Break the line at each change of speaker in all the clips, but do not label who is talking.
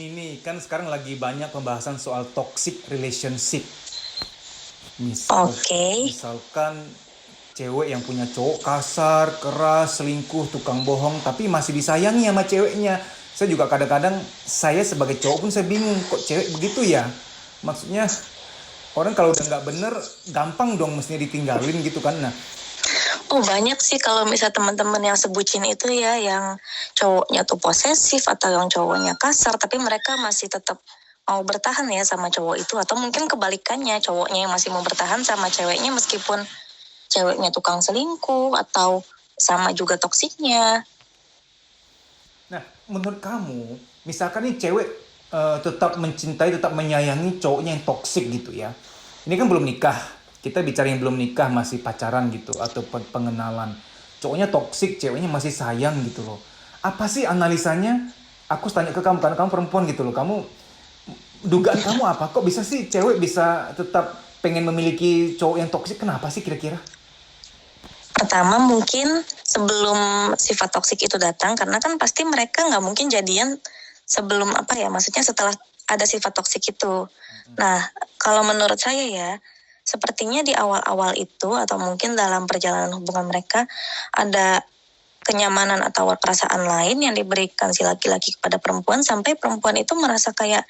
Ini nih kan sekarang lagi banyak pembahasan soal toxic relationship.
Oke.
Misalkan cewek yang punya cowok kasar, keras, selingkuh, tukang bohong, tapi masih disayangi sama ceweknya. Saya juga kadang-kadang, saya sebagai cowok pun saya bingung, kok cewek begitu ya? Maksudnya orang kalau udah nggak bener, gampang dong mestinya ditinggalin gitu kan. Nah,
Oh, banyak sih kalau misal teman-teman yang sebutin itu ya, yang cowoknya tuh posesif atau yang cowoknya kasar, tapi mereka masih tetap mau bertahan ya sama cowok itu, atau mungkin kebalikannya, cowoknya yang masih mau bertahan sama ceweknya meskipun ceweknya tukang selingkuh atau sama juga toksiknya.
Nah, menurut kamu, misalkan nih cewek tetap mencintai, tetap menyayangi cowoknya yang toksik gitu ya. Ini kan belum nikah. Kita bicara yang belum nikah, masih pacaran gitu atau pengenalan. Cowoknya toksik, ceweknya masih sayang gitu loh. Apa sih analisanya? Aku tanya ke kamu karena kamu perempuan gitu loh. Kamu dugaan kamu apa? Kok bisa sih cewek bisa tetap pengen memiliki cowok yang toksik? Kenapa sih kira-kira?
Pertama mungkin sebelum sifat toksik itu datang, karena kan pasti mereka nggak mungkin jadian sebelum apa ya, maksudnya setelah ada sifat toksik itu. Nah, kalau menurut saya ya, sepertinya di awal-awal itu atau mungkin dalam perjalanan hubungan mereka ada kenyamanan atau perasaan lain yang diberikan si laki-laki kepada perempuan sampai perempuan itu merasa kayak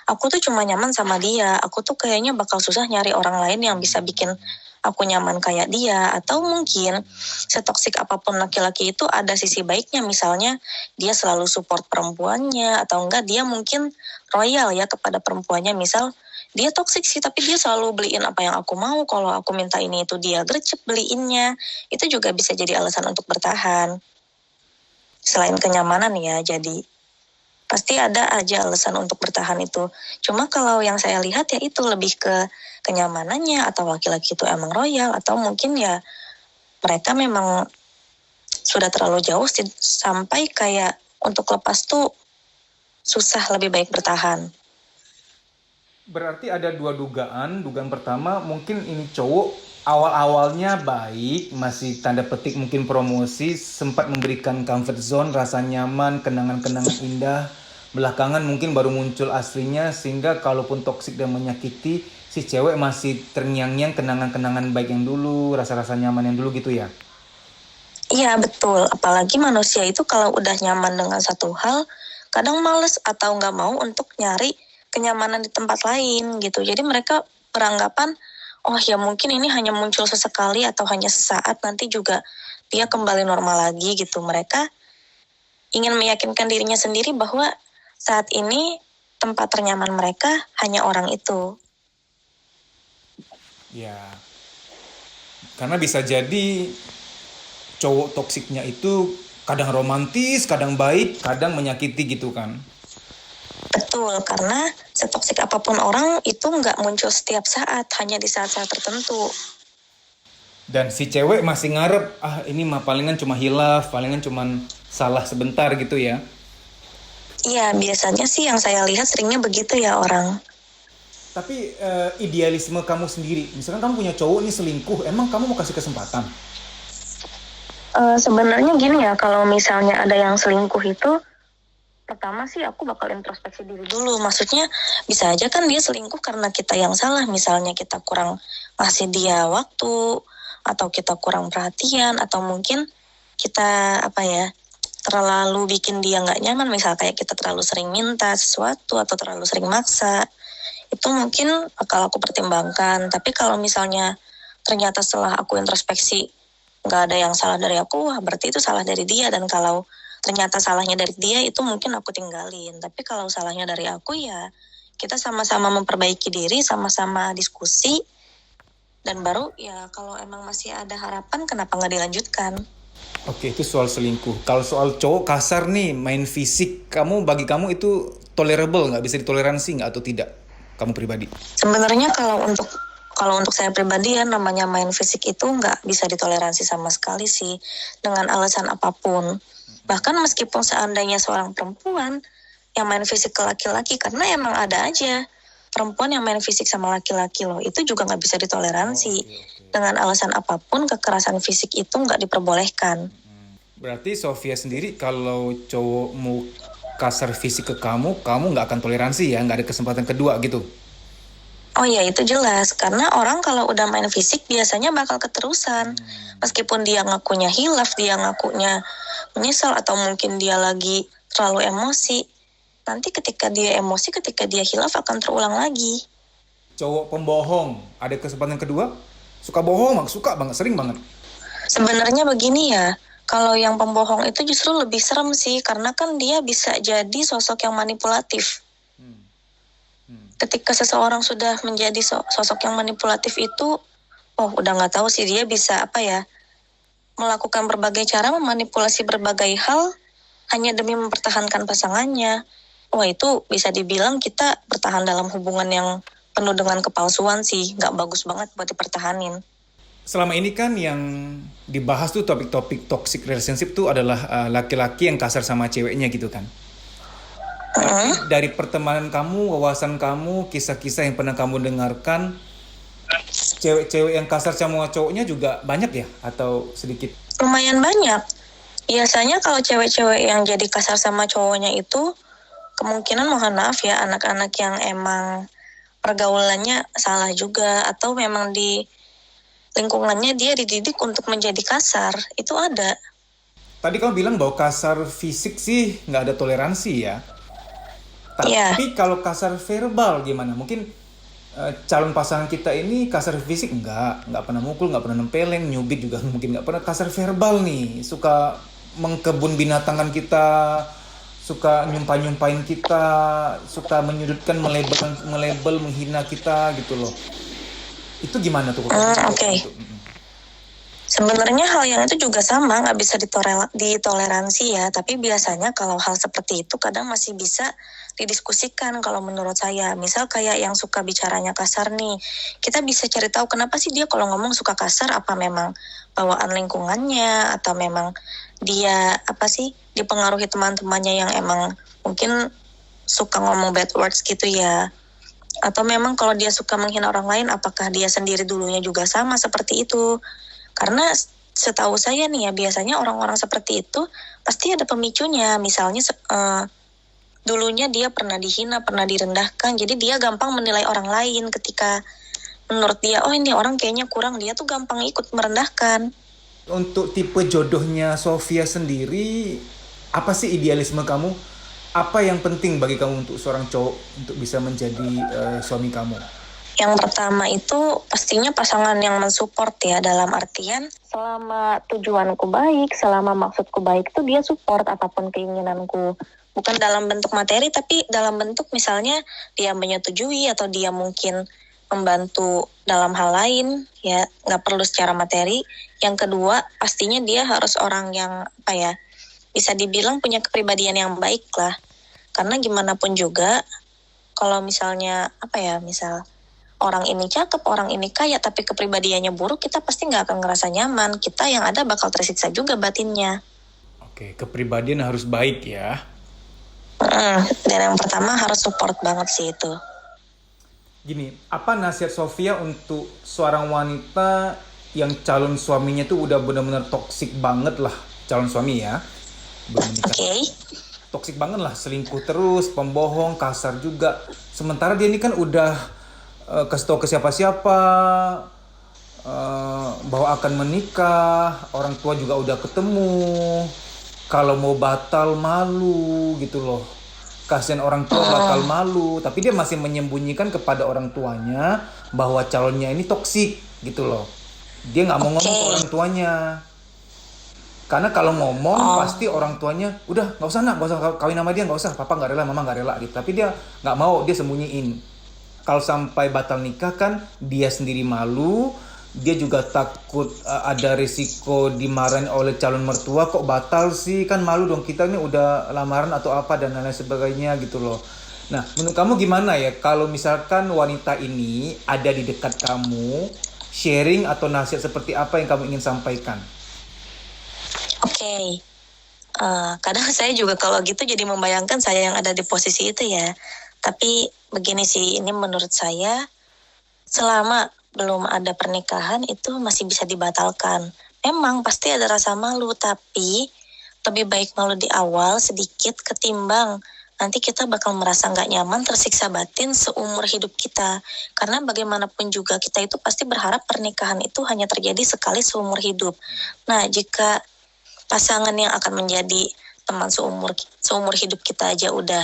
aku tuh cuma nyaman sama dia, aku tuh kayaknya bakal susah nyari orang lain yang bisa bikin aku nyaman kayak dia. Atau mungkin setoksik apapun laki-laki itu ada sisi baiknya, misalnya dia selalu support perempuannya, atau enggak dia mungkin royal ya kepada perempuannya, misal dia toksik sih tapi dia selalu beliin apa yang aku mau, kalau aku minta ini itu dia gercep beliinnya. Itu juga bisa jadi alasan untuk bertahan selain kenyamanan ya. Jadi pasti ada aja alasan untuk bertahan itu. Cuma kalau yang saya lihat ya itu lebih ke kenyamanannya, atau laki-laki itu emang royal, atau mungkin ya mereka memang sudah terlalu jauh sampai kayak untuk lepas tuh susah, lebih baik bertahan.
Berarti ada dua dugaan. Dugaan pertama mungkin ini cowok awal-awalnya baik, masih tanda petik mungkin promosi, sempat memberikan comfort zone, rasa nyaman, kenangan-kenangan indah. Belakangan mungkin baru muncul aslinya sehingga kalaupun toksik dan menyakiti, si cewek masih terngiang-ngiang kenangan-kenangan baik yang dulu, rasa-rasa nyaman yang dulu gitu ya.
Iya betul, apalagi manusia itu kalau udah nyaman dengan satu hal, kadang males atau nggak mau untuk nyari kenyamanan di tempat lain gitu. Jadi mereka beranggapan, oh ya mungkin ini hanya muncul sesekali atau hanya sesaat, nanti juga dia kembali normal lagi gitu. Mereka ingin meyakinkan dirinya sendiri bahwa saat ini tempat ternyaman mereka hanya orang itu.
Ya, karena bisa jadi cowok toksiknya itu kadang romantis, kadang baik, kadang menyakiti gitu kan.
Betul, karena setoksik apapun orang itu nggak muncul setiap saat, hanya di saat-saat tertentu.
Dan si cewek masih ngarep, ah ini mah palingan cuma hilaf, palingan cuma salah sebentar gitu ya.
Iya, biasanya sih yang saya lihat seringnya begitu ya orang.
Tapi idealisme kamu sendiri, misalkan kamu punya cowok nih selingkuh, emang kamu mau kasih kesempatan?
Sebenarnya gini ya, kalau misalnya ada yang selingkuh itu, pertama sih aku bakal introspeksi diri dulu. Maksudnya bisa aja kan dia selingkuh karena kita yang salah. Misalnya kita kurang ngasih dia waktu, atau kita kurang perhatian, atau mungkin kita apa ya, terlalu bikin dia nggak nyaman. Misal kayak kita terlalu sering minta sesuatu atau terlalu sering maksa. Itu mungkin bakal aku pertimbangkan. Tapi kalau misalnya ternyata setelah aku introspeksi nggak ada yang salah dari aku, wah berarti itu salah dari dia. Dan kalau ternyata salahnya dari dia, itu mungkin aku tinggalin. Tapi kalau salahnya dari aku, ya kita sama-sama memperbaiki diri, sama-sama diskusi, dan baru ya kalau emang masih ada harapan, kenapa nggak dilanjutkan.
Oke, itu soal selingkuh. Kalau soal cowok kasar nih, main fisik, bagi kamu itu tolerable nggak? Bisa ditoleransi nggak atau tidak? Kamu pribadi?
Sebenarnya kalau untuk saya pribadi ya, namanya main fisik itu nggak bisa ditoleransi sama sekali sih, dengan alasan apapun. Bahkan meskipun seandainya seorang perempuan yang main fisik ke laki-laki, karena emang ada aja perempuan yang main fisik sama laki-laki loh, itu juga nggak bisa ditoleransi. Dengan alasan apapun, kekerasan fisik itu nggak diperbolehkan.
Berarti Sofia sendiri kalau cowokmu kasar fisik ke kamu, kamu nggak akan toleransi ya, nggak ada kesempatan kedua gitu.
Oh ya itu jelas, karena orang kalau udah main fisik biasanya bakal keterusan. Meskipun dia ngakunya hilaf, dia ngakunya menyesal, atau mungkin dia lagi terlalu emosi. Nanti ketika dia emosi, ketika dia hilaf akan terulang lagi.
Cowok pembohong, ada kesempatan kedua? Suka bohong, suka banget, sering banget.
Sebenarnya begini ya, kalau yang pembohong itu justru lebih serem sih, karena kan dia bisa jadi sosok yang manipulatif. Ketika seseorang sudah menjadi sosok yang manipulatif itu, oh udah nggak tahu sih dia bisa melakukan berbagai cara memanipulasi berbagai hal hanya demi mempertahankan pasangannya. Wah itu bisa dibilang kita bertahan dalam hubungan yang penuh dengan kepalsuan sih, nggak bagus banget buat dipertahanin.
Selama ini kan yang dibahas tuh topik-topik toxic relationship tuh adalah laki-laki yang kasar sama ceweknya gitu kan. Tapi dari pertemanan kamu, wawasan kamu, kisah-kisah yang pernah kamu dengarkan, cewek-cewek yang kasar sama cowoknya juga banyak ya? Atau sedikit?
Lumayan banyak. Biasanya kalau cewek-cewek yang jadi kasar sama cowoknya itu, kemungkinan mohon maaf ya, anak-anak yang emang pergaulannya salah juga, atau memang di lingkungannya dia dididik untuk menjadi kasar, itu ada.
Tadi kamu bilang bahwa kasar fisik sih nggak ada toleransi ya.
Iya.
Tapi kalau kasar verbal gimana? Mungkin calon pasangan kita ini kasar fisik nggak pernah mukul, nggak pernah nempeleng, nyubit juga mungkin nggak pernah. Kasar verbal nih, suka mengkebun binatangan kita, suka nyumpain kita, suka menyudutkan, melebel, menghina kita gitu loh. Itu gimana tuh?
Oke. Sebenarnya hal yang itu juga sama, nggak bisa ditoleransi ya. Tapi biasanya kalau hal seperti itu kadang masih bisa didiskusikan kalau menurut saya. Misal kayak yang suka bicaranya kasar nih, kita bisa cari tahu kenapa sih dia kalau ngomong suka kasar, apa memang bawaan lingkungannya, atau memang dia dipengaruhi teman-temannya yang emang mungkin suka ngomong bad words gitu ya. Atau memang kalau dia suka menghina orang lain, apakah dia sendiri dulunya juga sama seperti itu. Karena setahu saya nih ya, biasanya orang-orang seperti itu pasti ada pemicunya. Misalnya dulunya dia pernah dihina, pernah direndahkan. Jadi dia gampang menilai orang lain ketika menurut dia, oh ini orang kayaknya kurang, dia tuh gampang ikut merendahkan.
Untuk tipe jodohnya Sofia sendiri, apa sih idealisme kamu? Apa yang penting bagi kamu untuk seorang cowok untuk bisa menjadi suami kamu?
Yang pertama itu pastinya pasangan yang mensupport ya, dalam artian selama tujuanku baik, selama maksudku baik itu dia support apapun keinginanku. Bukan dalam bentuk materi, tapi dalam bentuk misalnya dia menyetujui atau dia mungkin membantu dalam hal lain, ya nggak perlu secara materi. Yang kedua, pastinya dia harus orang yang bisa dibilang punya kepribadian yang baik lah. Karena gimana pun juga, kalau misalnya misal orang ini cakep, orang ini kaya, tapi kepribadiannya buruk, kita pasti nggak akan ngerasa nyaman. Kita yang ada bakal tersiksa juga batinnya.
Oke, kepribadian harus baik ya.
Dan yang pertama harus support banget sih itu.
Gini, apa nasihat Sofia untuk seorang wanita yang calon suaminya tuh udah benar-benar toksik banget lah, calon suami ya, belum menikah.
Oke.
Toksik banget lah, selingkuh terus, pembohong, kasar juga. Sementara dia ini kan udah kasih tahu ke siapa-siapa bahwa akan menikah, orang tua juga udah ketemu. Kalau mau batal malu gitu loh. Kasihan orang tua bakal malu, tapi dia masih menyembunyikan kepada orang tuanya bahwa calonnya ini toksik gitu loh. Dia nggak mau ngomong ke orang tuanya. Karena kalau ngomong pasti orang tuanya udah nggak usah kawin sama dia, nggak usah, papa nggak rela, mama nggak rela gitu. Tapi dia nggak mau, dia sembunyiin. Kalau sampai batal nikah kan dia sendiri malu, dia juga takut ada risiko dimarahin oleh calon mertua, kok batal sih, kan malu dong kita ini udah lamaran atau apa dan lain sebagainya gitu loh. Nah, menurut kamu gimana ya kalau misalkan wanita ini ada di dekat kamu, sharing atau nasihat seperti apa yang kamu ingin sampaikan?
Oke. Kadang saya juga kalau gitu jadi membayangkan saya yang ada di posisi itu ya. Tapi begini sih, ini menurut saya selama belum ada pernikahan itu masih bisa dibatalkan. Memang pasti ada rasa malu, tapi lebih baik malu di awal sedikit ketimbang nanti kita bakal merasa nggak nyaman, tersiksa batin seumur hidup kita. Karena bagaimanapun juga kita itu pasti berharap pernikahan itu hanya terjadi sekali seumur hidup. Nah, jika pasangan yang akan menjadi teman seumur hidup kita aja udah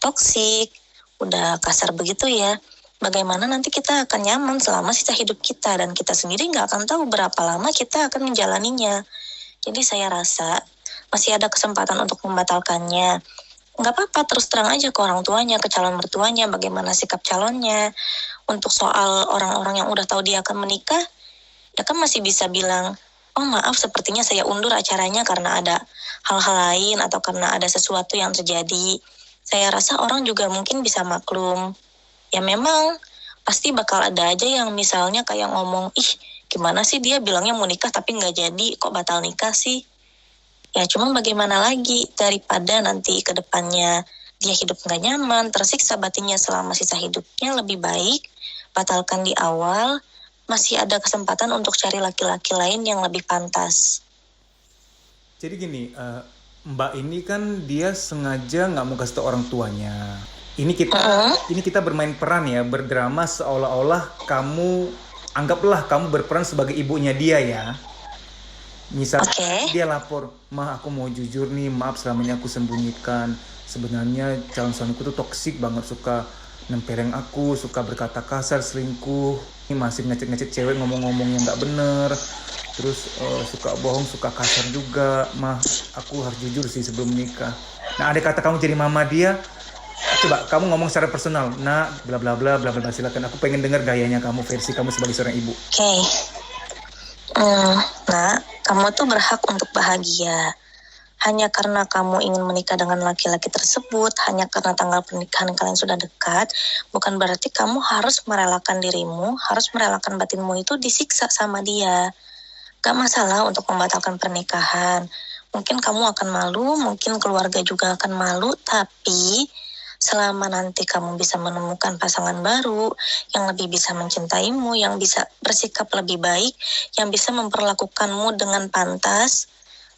toksik, udah kasar begitu ya, bagaimana nanti kita akan nyaman selama sisa hidup kita, dan kita sendiri nggak akan tahu berapa lama kita akan menjalaninya. Jadi saya rasa masih ada kesempatan untuk membatalkannya. Nggak apa-apa, terus terang aja ke orang tuanya, ke calon mertuanya, bagaimana sikap calonnya. Untuk soal orang-orang yang udah tahu dia akan menikah, ya kan masih bisa bilang, oh maaf sepertinya saya undur acaranya karena ada hal-hal lain atau karena ada sesuatu yang terjadi. Saya rasa orang juga mungkin bisa maklum. Ya memang pasti bakal ada aja yang misalnya kayak ngomong, ih gimana sih dia bilangnya mau nikah tapi nggak jadi, kok batal nikah sih. Ya cuma bagaimana lagi, daripada nanti ke depannya dia hidup nggak nyaman, tersiksa batinnya selama sisa hidupnya, lebih baik batalkan di awal, masih ada kesempatan untuk cari laki-laki lain yang lebih pantas.
Jadi gini, Mbak ini kan dia sengaja nggak mau kasih tau orang tuanya. Ini kita bermain peran ya, berdrama seolah-olah anggaplah kamu berperan sebagai ibunya dia ya. Misal dia lapor, "Ma, aku mau jujur nih, maaf selama ini aku sembunyikan. Sebenarnya calon suamiku tuh toksik banget, suka nempeleng aku, suka berkata kasar, selingkuh, ini masih ngecek-ngecek cewek, ngomong-ngomong yang nggak bener, terus suka bohong, suka kasar juga. Ma, aku harus jujur sih sebelum menikah." Nah, ada kata kamu jadi mama dia, coba kamu ngomong secara personal. Nah, bla bla bla bla bla, silakan. Aku pengen dengar gayanya kamu, versi kamu sebagai seorang ibu.
Oke. Nah, kamu tuh berhak untuk bahagia. Hanya karena kamu ingin menikah dengan laki-laki tersebut, hanya karena tanggal pernikahan kalian sudah dekat, bukan berarti kamu harus merelakan dirimu, harus merelakan batinmu itu disiksa sama dia. Gak masalah untuk membatalkan pernikahan. Mungkin kamu akan malu, mungkin keluarga juga akan malu, tapi selama nanti kamu bisa menemukan pasangan baru yang lebih bisa mencintaimu, yang bisa bersikap lebih baik, yang bisa memperlakukanmu dengan pantas,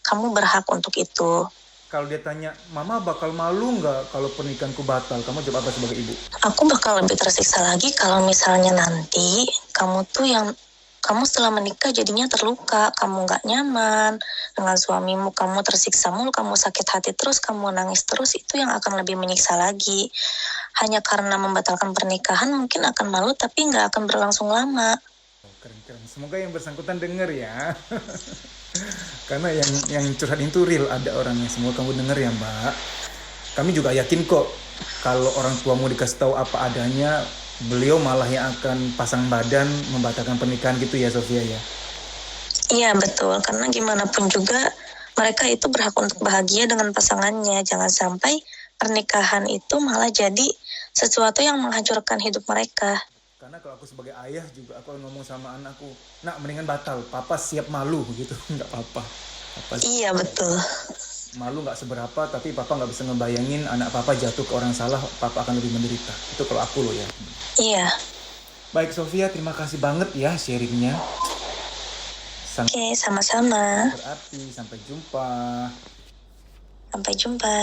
kamu berhak untuk itu.
Kalau dia tanya, "Mama bakal malu nggak kalau pernikahanku batal?" Kamu jawab apa sebagai ibu?
Aku bakal lebih tersiksa lagi kalau misalnya nanti kamu setelah menikah jadinya terluka, kamu nggak nyaman dengan suamimu, kamu tersiksa mulu, kamu sakit hati terus, kamu nangis terus, itu yang akan lebih menyiksa lagi. Hanya karena membatalkan pernikahan mungkin akan malu, tapi nggak akan berlangsung lama.
Keren-keren. Semoga yang bersangkutan denger ya. Karena yang curhat itu real, ada orangnya. Semoga kamu denger ya, Mbak. Kami juga yakin kok kalau orang tuamu dikasih tahu apa adanya, beliau malah yang akan pasang badan membatalkan pernikahan gitu ya, Sofia ya.
Iya betul, karena gimana pun juga mereka itu berhak untuk bahagia dengan pasangannya. Jangan sampai pernikahan itu malah jadi sesuatu yang menghancurkan hidup mereka.
Karena kalau aku sebagai ayah juga, aku ngomong sama anakku, "Nak, mendingan batal, papa siap malu," gitu. Nggak apa-apa.
Iya betul.
Malu nggak seberapa, tapi papa nggak bisa ngebayangin anak papa jatuh ke orang salah, papa akan lebih menderita. Itu kalau aku loh ya.
Iya.
Baik Sofia, terima kasih banget ya sharingnya.
Oke, sama-sama.
Berarti sampai jumpa.
Sampai jumpa.